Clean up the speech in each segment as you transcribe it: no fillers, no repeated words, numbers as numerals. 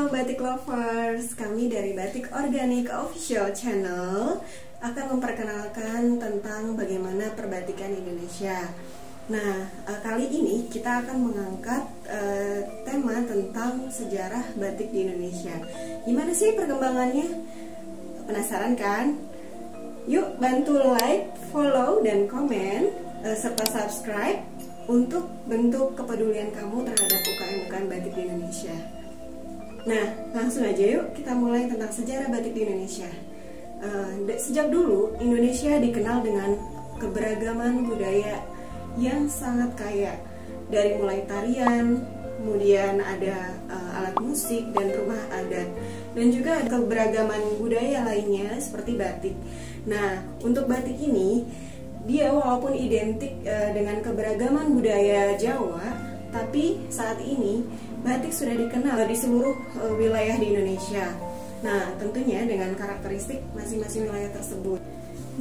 Halo Batik Lovers, kami dari Batik Organik Official Channel akan memperkenalkan tentang bagaimana perbatikan Indonesia. Nah, kali ini kita akan mengangkat tema tentang sejarah batik di Indonesia. Gimana sih perkembangannya? Penasaran kan? Yuk bantu like, follow, dan komen, serta subscribe untuk bentuk kepedulian kamu terhadap UKM batik di Indonesia. Nah, langsung aja yuk kita mulai tentang sejarah batik di Indonesia. Sejak dulu, Indonesia dikenal dengan keberagaman budaya yang sangat kaya. Dari mulai tarian, kemudian ada alat musik dan rumah adat, dan juga ada keberagaman budaya lainnya seperti batik. Nah, untuk batik ini, dia walaupun identik dengan keberagaman budaya Jawa, tapi saat ini batik sudah dikenal di seluruh wilayah di Indonesia. Nah, tentunya dengan karakteristik masing-masing wilayah tersebut.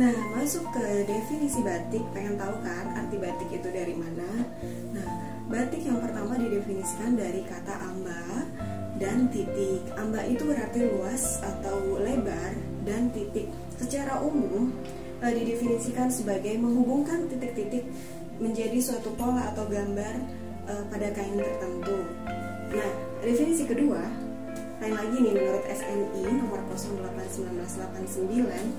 Nah, masuk ke definisi batik, pengen tahu kan arti batik itu dari mana? Nah, batik yang pertama didefinisikan dari kata amba dan titik. Amba itu berarti luas atau lebar, dan titik secara umum didefinisikan sebagai menghubungkan titik-titik menjadi suatu pola atau gambar pada kain tertentu. Nah, definisi kedua, lain lagi nih menurut SNI nomor 08/1989,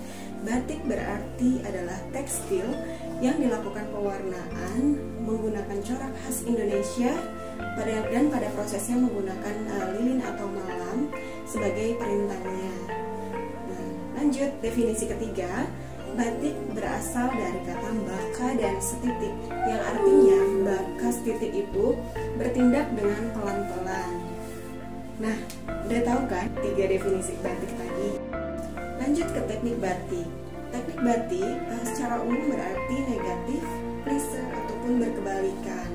batik berarti adalah tekstil yang dilakukan pewarnaan menggunakan corak khas Indonesia dan pada prosesnya menggunakan lilin atau malam sebagai perintahnya. Nah, lanjut definisi ketiga, batik berasal dari kata baka dan setitik, yang artinya baka setitik itu bertindak dengan pelan-pelan. Nah, udah tahu kan 3 definisi batik tadi? Lanjut ke teknik batik. Teknik batik secara umum berarti negatif, plissé, ataupun berkebalikan.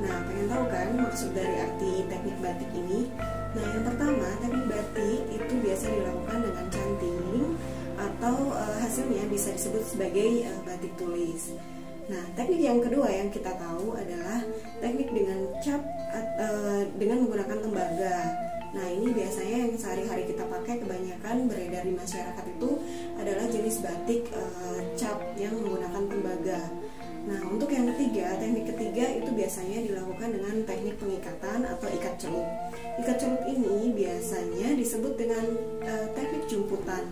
Nah, pengen tahu kan maksud dari arti teknik batik ini? Nah, yang pertama, teknik batik itu biasa dilakukan dengan canting, atau hasilnya bisa disebut sebagai batik tulis. Nah, teknik yang kedua yang kita tahu adalah teknik dengan cap dengan menggunakan tembaga. Nah, ini biasanya yang sehari-hari kita pakai, kebanyakan beredar di masyarakat itu adalah jenis batik cap yang menggunakan tembaga. Nah, untuk yang ketiga, teknik ketiga itu biasanya dilakukan dengan teknik pengikatan atau ikat celup. Ikat celup ini biasanya disebut dengan teknik jumputan.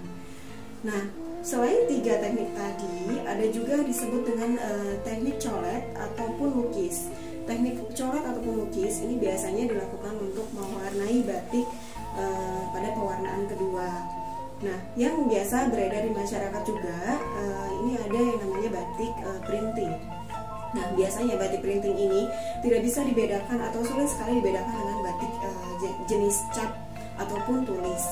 Nah, selain 3 teknik tadi, ada juga disebut dengan teknik colet ataupun lukis. Teknik colet ataupun lukis ini biasanya dilakukan untuk mewarnai batik pada pewarnaan kedua. Nah, yang biasa beredar di masyarakat juga, ini ada yang namanya batik printing. Nah, biasanya batik printing ini tidak bisa dibedakan atau sulit sekali dibedakan dengan batik jenis cap ataupun tulis.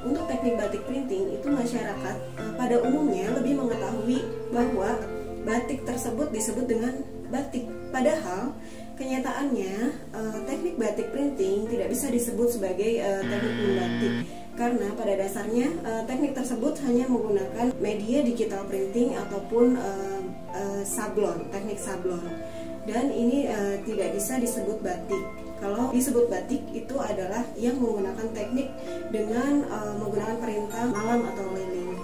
Untuk teknik batik printing itu masyarakat pada umumnya lebih mengetahui bahwa batik tersebut disebut dengan batik. Padahal kenyataannya teknik batik printing tidak bisa disebut sebagai teknik membatik, karena pada dasarnya teknik tersebut hanya menggunakan media digital printing ataupun sablon, teknik sablon. Dan ini tidak bisa disebut batik. Kalau disebut batik itu adalah yang menggunakan teknik dengan menggunakan perintah malam atau lilin.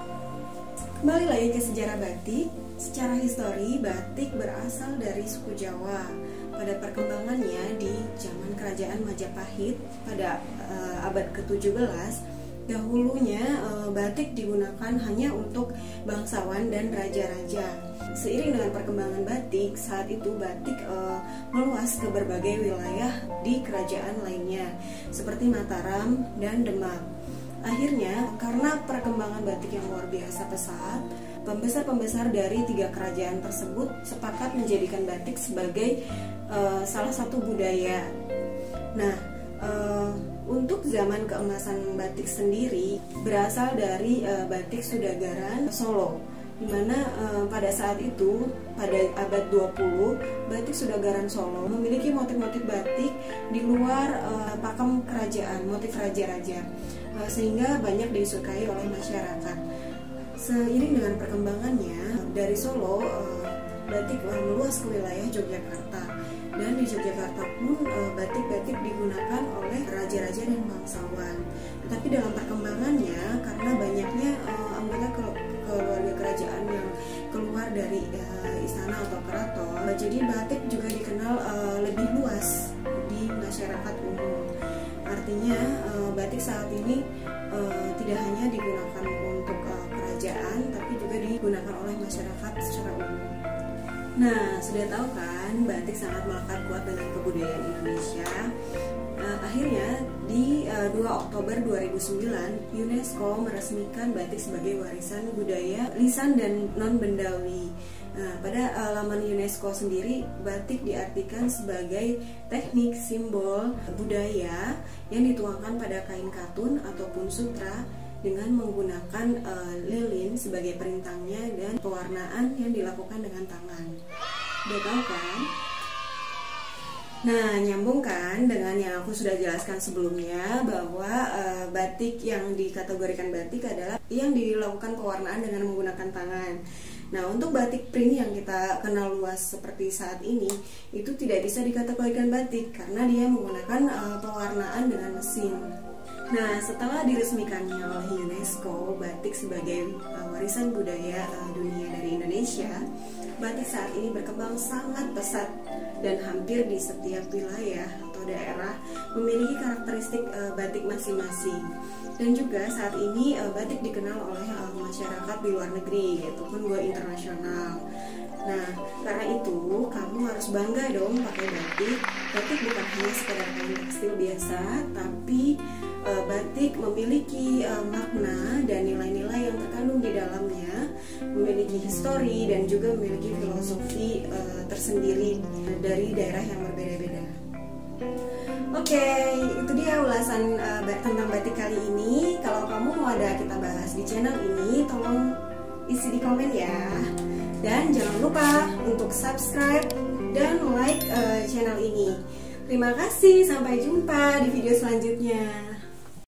Kembali lagi ke sejarah batik. Secara histori, batik berasal dari suku Jawa. Pada perkembangannya di zaman Kerajaan Majapahit pada abad ke-17, dahulunya batik digunakan hanya untuk bangsawan dan raja-raja. Seiring dengan perkembangan batik, saat itu batik meluas ke berbagai wilayah di kerajaan lainnya, seperti Mataram dan Demak. Akhirnya, karena perkembangan batik yang luar biasa pesat, pembesar-pembesar dari 3 kerajaan tersebut sepakat menjadikan batik sebagai salah satu budaya. Nah, untuk zaman keemasan batik sendiri berasal dari batik Sudagaran Solo, di mana pada saat itu, pada abad 20, batik Sudagaran Solo memiliki motif-motif batik di luar pakem kerajaan, motif raja-raja, sehingga banyak disukai oleh masyarakat. Seiring dengan perkembangannya, dari Solo batik meluas ke wilayah Yogyakarta, Dan di Yogyakarta pun batik-batik digunakan oleh raja-raja dan bangsawan. Tetapi dalam perkembangannya, karena banyaknya anggota keluarga kerajaan yang keluar dari istana atau keraton, jadi batik juga dikenal lebih luas di masyarakat umum. Artinya batik saat ini tidak hanya digunakan untuk kerajaan, tapi juga digunakan oleh masyarakat secara umum. Nah, sudah tahu kan, batik sangat melekat kuat dengan kebudayaan Indonesia. Akhirnya di 2 Oktober 2009, UNESCO meresmikan batik sebagai warisan budaya lisan dan non-bendawi. Pada laman UNESCO sendiri, batik diartikan sebagai teknik simbol budaya yang dituangkan pada kain katun ataupun sutra dengan menggunakan lilin sebagai perintangnya dan pewarnaan yang dilakukan dengan tangan. Udah tahu kan? Nah, nyambung kan dengan yang aku sudah jelaskan sebelumnya, bahwa batik yang dikategorikan batik adalah yang dilakukan pewarnaan dengan menggunakan tangan. Nah, untuk batik print yang kita kenal luas seperti saat ini, itu tidak bisa dikategorikan batik karena dia menggunakan pewarnaan dengan mesin. Nah, setelah diresmikannya oleh UNESCO batik sebagai warisan budaya dunia dari Indonesia, batik saat ini berkembang sangat pesat dan hampir di setiap wilayah atau daerah memiliki karakteristik batik masing-masing. Dan juga saat ini batik dikenal oleh masyarakat di luar negeri, yaitu pun go internasional. Nah, karena itu kamu harus bangga dong pakai batik. Batik bukan hanya sekedar kain tekstil biasa, tapi batik memiliki makna dan nilai-nilai yang terkandung di dalamnya, memiliki histori dan juga memiliki filosofi tersendiri dari daerah yang berbeda-beda. Oke, itu dia ulasan tentang batik kali ini. Kalau kamu mau ada kita bahas di channel ini, tolong isi di komen ya. Dan jangan lupa untuk subscribe dan like channel ini. Terima kasih, sampai jumpa di video selanjutnya.